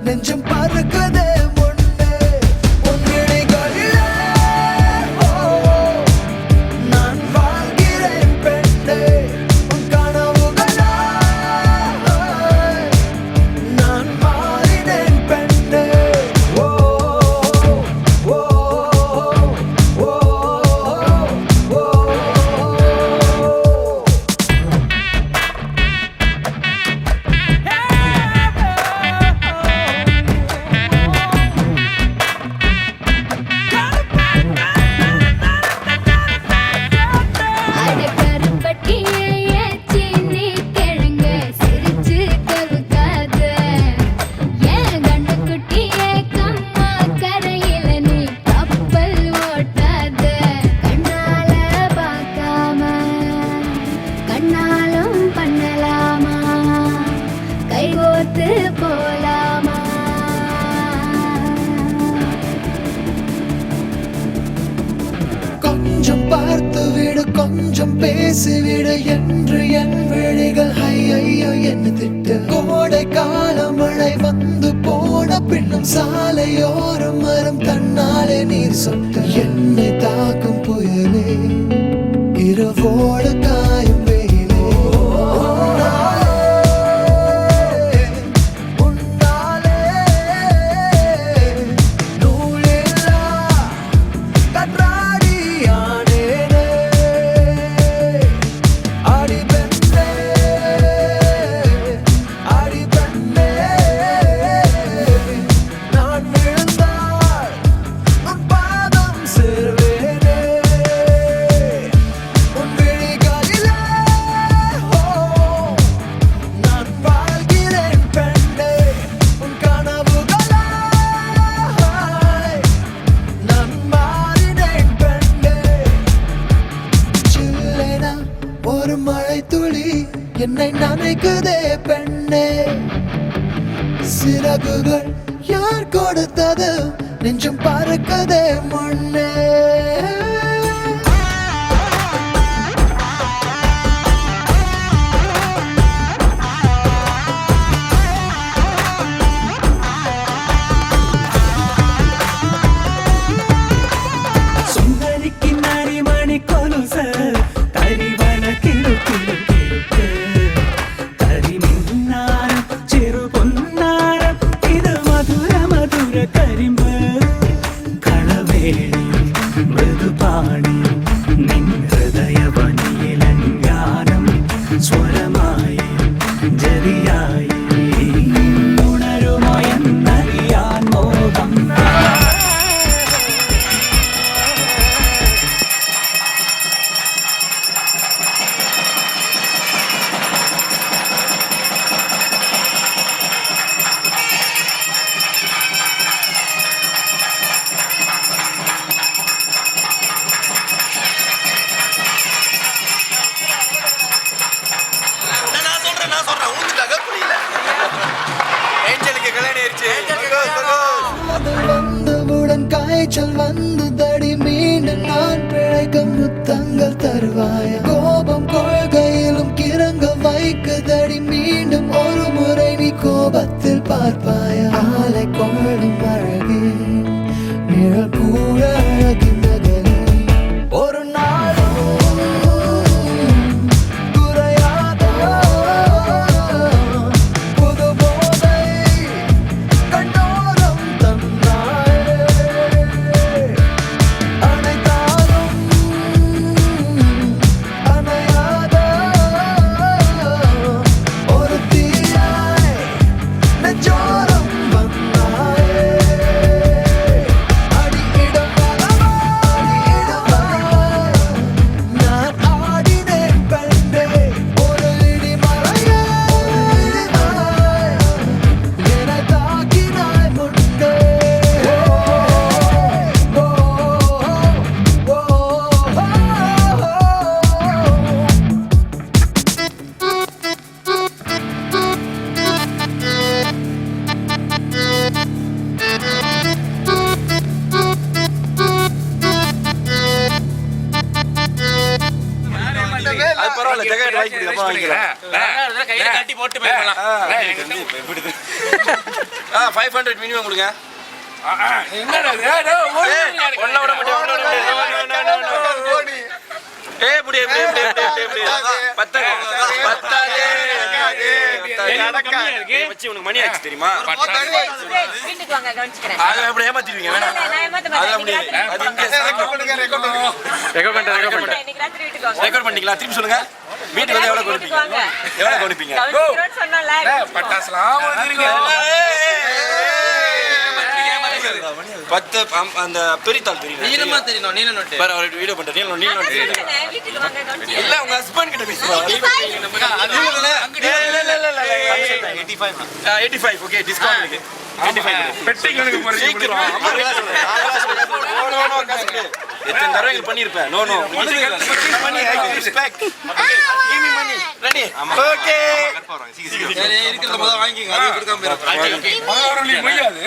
நெஞ்சம் பறக்குதே கொஞ்சம் பேசிவிடு என்று என் விழிகள் ஐயோ என்ன திட்டு கோடை கால மழை வந்து போன பின்னும் சாலையோரம் மரம் தன்னாலே நீர் சொட்டு என்னை தாக்கும் புயலே இரவோடு காயும் ஒரு மழை துளி என்னை நனைக்குதே பெண்ணே சிறகுகள் யார் கொடுத்தது நெஞ்சம் பறக்குதே முன்னே வந்தவுடன் காய்ச்சல் வந்து தடி மீண்டும் நான் பிழைக்க முத்தங்கள் தருவாய கோபம் கொள்கையிலும் கிறங்க வைக்க தடி மீண்டும் ஒரு முறை நீ கோபத்தில் பார்ப்பாய ஆலை கொள்ளும் அழகே நிழல் கூட அழகின் நகரே ஒரு நாளும் அது பரவாயில்ல ஜெகன் வாங்கி கொடுங்க பாட்டி போட்டு போயிடலாம் 500 மினிமம் கொடுங்க என்னடா ஒண்ணா விட மாட்டேன் ஏய் புடி பத்தாது வச்சு உனக்கு மணி ஆச்சு தெரியுமா வீட்டுக்கு வாங்க கவனிச்சுக்கிறேன் அதை அப்படி ஏமாத்திடுவீங்க வேணாம் நான் ஏமாத்த மாட்டேன் அது முடியாது அது இங்க ரெக்கார்ட் பண்ணிட்டேன் இன்னைக்கு ராத்திரி வீட்டுக்கு வாங்க ரெக்கார்ட் பண்ணிக்கலாம் திருப்பி சொல்லுங்க வீட்டுக்கு வந்து எவ்வளவு கவனிப்பீங்க கவனிக்கிறோம்னு சொன்னோம்ல பட்டாசுலாம் பத்து அந்த பெரித்தாள் தெரியும் நீளமா தெரியணும் நீல நோட்டு பாரு அவர் வீடியோ பண்ற நீல வீட்டுக்கு வாங்க கவனிச்சுக்கிறேன் இல்ல உங்க ஹஸ்பண்ட் கிட்ட பேசுறோம் இல்ல 85 ஓகே டிஸ்கவுண்ட் இருக்கு 85 பெட்டிங்களுக்கு போறீங்க சீக்கிரம் நோ எத்தனை தடவை இது பண்ணிருப்பேன் no money I respect give me money ready okay இருக்கிறத முதல்ல வாங்கிக்கங்க அது கொடுக்காம போயிடும் அவர்களுக்கு முடியாது